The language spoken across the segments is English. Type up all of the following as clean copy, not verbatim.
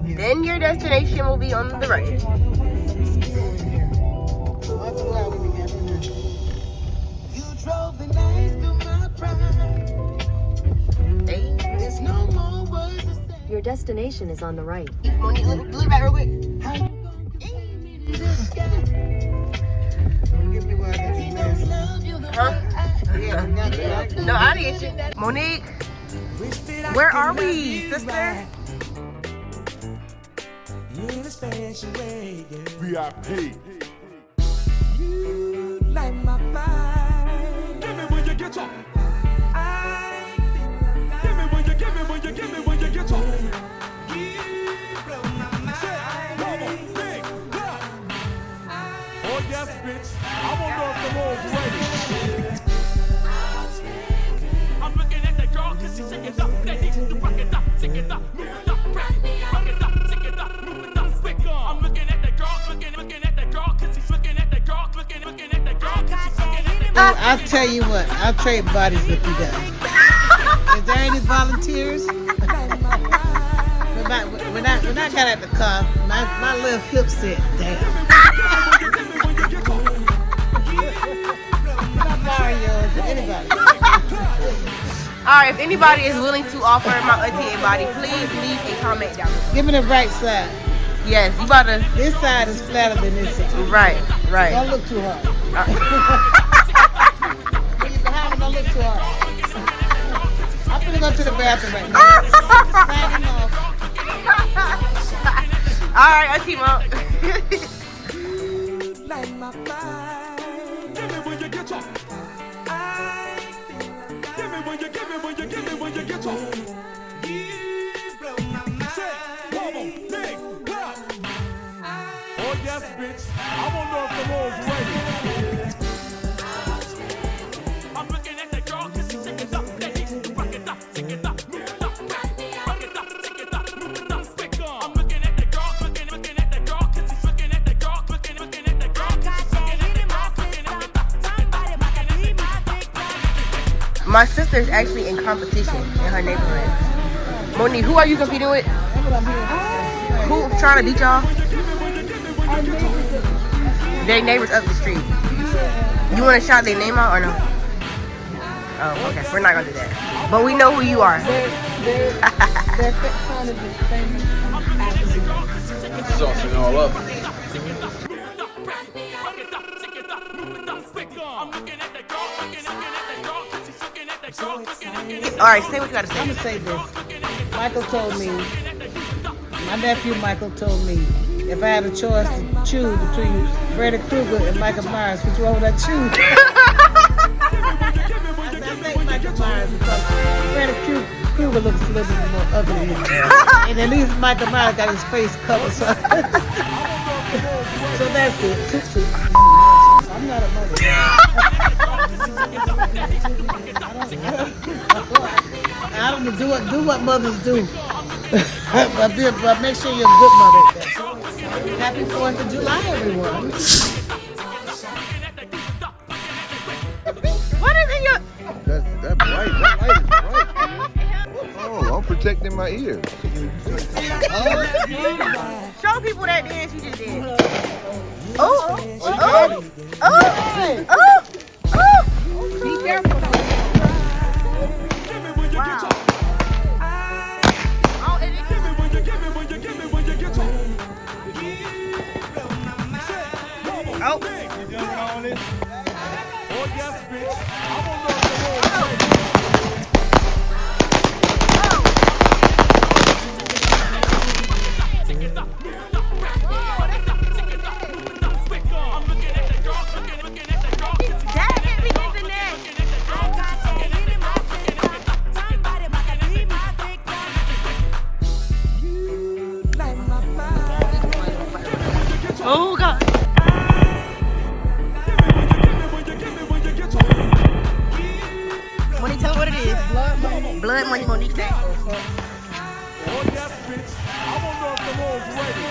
Then your destination will be on the right. Your destination is on the right. Monique, look back real quick. Huh? No, I didn't get you. Monique, where are we, sister? VIP. You light my fire. Give me when you get up. Give me when you get up. You blow my mind. Big rock. Oh yes, bitch. I won't know if the Lord's ready. I'm looking at that girl 'cause she's shaking up. That needs to rock it up, shake it up, move it up, rock it up, shake it up, move it up, quick. I'm looking at that girl, looking at that girl 'cause she's looking at that girl, looking at that girl 'cause she's looking at that girl. I'll tell you what, I'll trade bodies with you guys. Is there any volunteers? When I got at the car, my left hip said, damn. I'll borrow yours, anybody. Alright, if anybody is willing to offer my auntie a body, please leave a comment down below. Give me the right side. Yes, you about to. This side is flatter than this side. Right. Don't look too hard. When you're behind me, don't look too hard. I'm gonna go to the bathroom right now. Sagging off. Alright, Auntie Mo. Light my fire. Give me when you get up. Give me when you get up. You blow my mind. Big rock. Oh yes, bitch. I won't know if the Lord's ready. I'm looking at that girl 'cause she's shaking up. That needs to rock it up, shake it up, move it up, rock it up, shake it up, move it up, quick. I'm looking at that girl, looking at that girl 'cause she's looking at that girl, looking at that girl 'cause she's looking at that girl. My sister's actually in competition in her neighborhood. Monique, who are you competing with? Who trying to beat y'all? Their neighbors up the street. You want to shout their name out or no? Oh, okay. We're not gonna do that. But we know who you are. Their son is famous actor. Saucing all up. Alright, say what you gotta I'm say. gonna say this. Michael told me, my nephew Michael told me, if I had a choice to choose between Freddy Krueger and Michael Myers, which one would I choose? I think Michael Myers because Freddy Krueger looks a little bit more ugly. And at least Michael Myers got his face covered. So, so that's it. Toot. I'm not a mother. I don't know, do what mothers do. but make sure you're a good mother. Happy 4th of July, everyone. What is in your... That light is bright. Oh, I'm protecting my ears. Show people that dance you just did. Oh! Be careful. Wow. Oh, and it Oh. Oh yes, bitch. I won't know if the Lord's ready. That hit me in the neck. Oh God. Monique, tell me what it is. Blood money, Monique said. Oh yes, bitch. I won't know if the Lord's ready.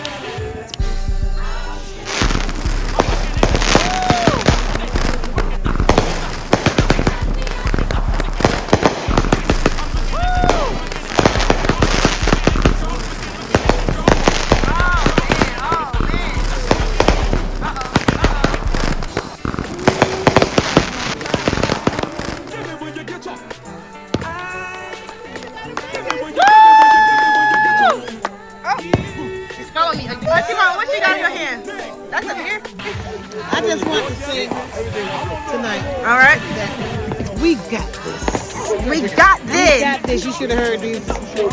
I just want to sing tonight. All right. That we got this. We got We this. got this. You should have heard these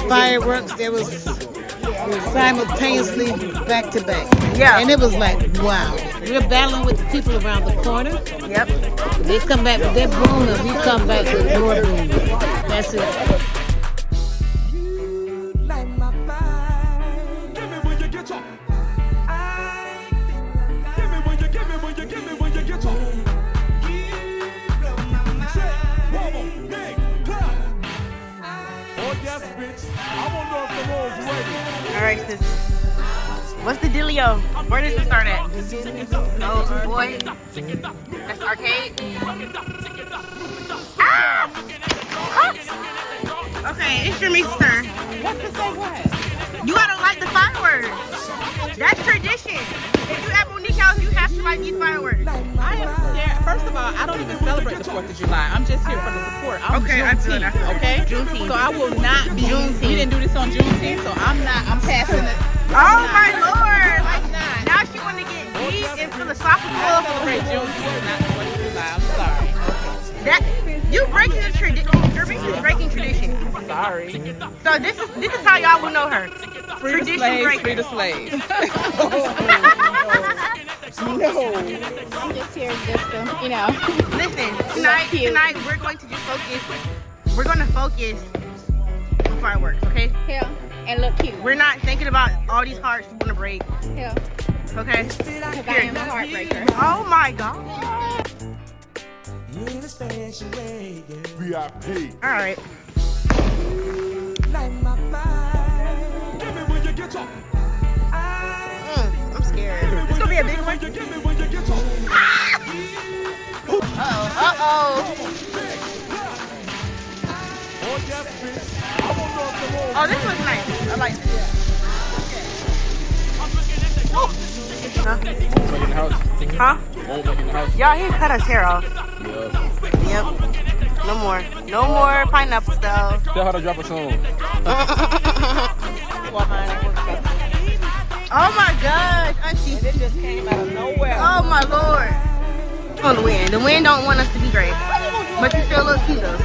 fireworks. There was simultaneously back to back. Yeah. And it was like, wow. We're battling with the people around the corner. Yep. They come back with their boom and we come back with your boom. That's it. You light my fire. Give me when you get up. I feel Give me when you give me when you give me when you get up. you blow my mind. Big clap. Oh yes, bitch. I won't know if the road's ready. All right, sis. What's the dealio? Where does it start at? Oh boy. That's arcade. Ah! Huh? Okay, it's your mixed turn. What to say what? You gotta light the fireworks. That's tradition. If you at Monique house, you have to light these fireworks. I am scared. First of all, I don't even celebrate the 4th of July. I'm just here for the support. I'm Okay, I feel it, I feel it. okay? Juneteenth. So I will not be. Juneteenth. We didn't do this on Juneteenth, so I'm passing it. Oh my lord! I'm not. Now she wanna get deep and I philosophical. celebrate Juneteenth, not the 4th of July. I'm sorry. That you breaking the tradition. You're breaking tradition. Sorry. So this is how y'all will know her. Free the Tradition slaves, breaker. free the slaves. No. I'm just here just to, you know. Listen, tonight we're going to just focus. We're gonna focus on fireworks, okay? Yeah. And look cute. We're not thinking about all these hearts we wanna break, Yeah. okay? Because I am a heartbreaker. Oh my god. In a special way, yeah. VIP. All right. Light my fire. Give me when you get up. I'm scared. It's gonna be a big one. Give me when you get up. Uh-oh. Oh yes, bitch. I won't know if the road's Oh, this looks nice. I like this. Huh? Y'all, he cut his hair off. Yep. No more. No more pineapple style. Tell her to drop a song. Oh my gosh, auntie. It just came out of nowhere. Oh my lord. On the wind. The wind don't want us to be great. But you still look cute though.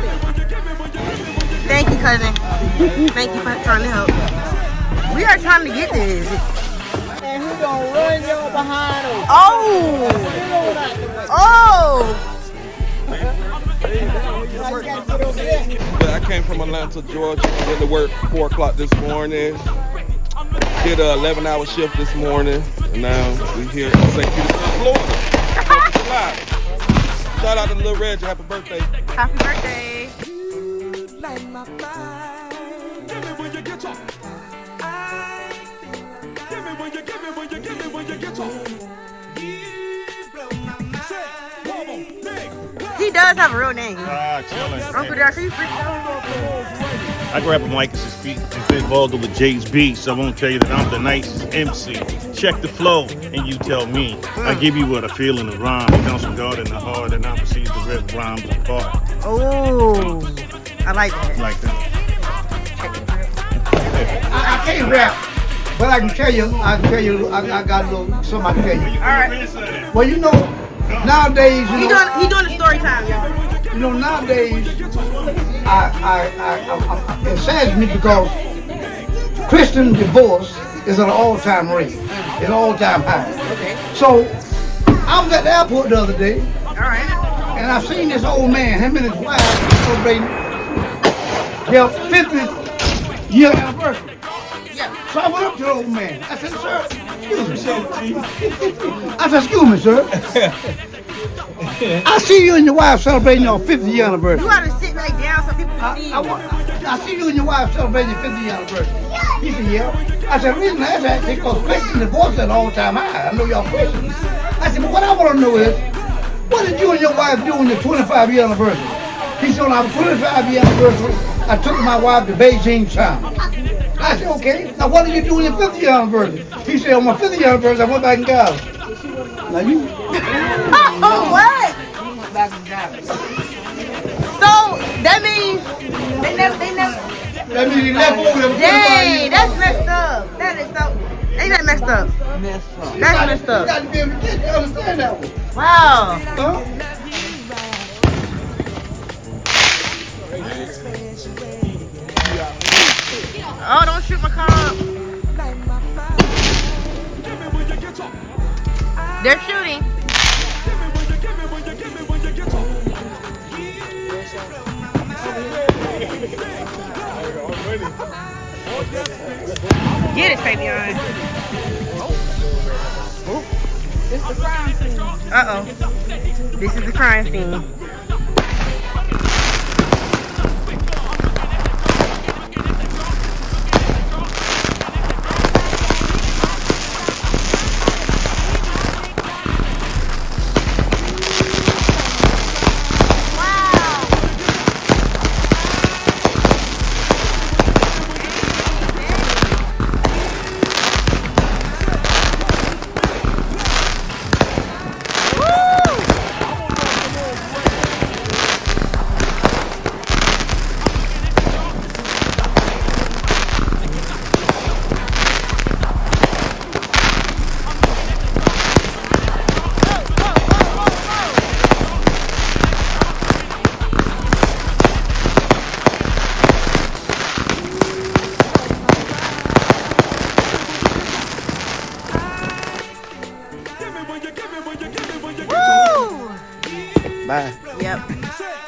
Thank you, cousin. Thank you for trying to help. We are trying to get this. And who gonna run your behind over? Oh! Oh! You gotta get over there. Yeah, I came from Atlanta, Georgia. Went to work 4 o'clock this morning. Did an 11-hour shift this morning. And now we here in St. Petersburg, Florida. 4th of July. Shout out to Lil Reg. Happy birthday. Happy birthday. Light my fire. Give me when you get up. I Give me when you give me when you give me when you get up. you blow my mind. Big clap. He does have a real name. Chilling. Uncle Darcy, you freak I grab a mic and speak and been involved with Jay's Beats. I won't tell you that I'm the nicest MC. Check the flow and you tell me. I give you what I feel in the rhyme. It comes from God in the heart and I proceed to rip rhymes apart. Oh, I like that. Like that. I can't rap, but I can tell you, I got a little something I can tell you. All right. Well, you know, nowadays, He doing the story time, y'all. nowadays, it saddens me because Christian divorce is at an all-time rate. It's an all-time high. Okay. So, I was at the airport the other day, All right. and I seen this old man, him and his wife, celebrating their 50th year anniversary. Yeah. So I went up to the old man. I said, sir, excuse me. I said, excuse me, sir. I see you and your wife celebrating your 50th year anniversary. You gotta sit back down so people can see you. I see you and your wife celebrating your 50th year anniversary. He said, yeah. I said, the reason I asked that is because Christian divorce is at an all-time high. I know y'all Christians. I said, but what I want to know is, what did you and your wife do on your 25-year anniversary? He said, on our 25-year anniversary, I took my wife to Beijing, China. I said, okay, now what did you do on your 50th year anniversary? He said, on my 50th year anniversary, I went back and got her. Now you... Oh, what? So that means they never. That means he left over them 25 Dang, years. that's messed up. That is so. They done messed up. Messed up. That's messed You up. got to be able to get to understand that one. Wow. Huh? Oh, don't shoot my car up. They're shooting. Get it, Fabian. Uh-oh. This is the crime scene. Bye. Yep.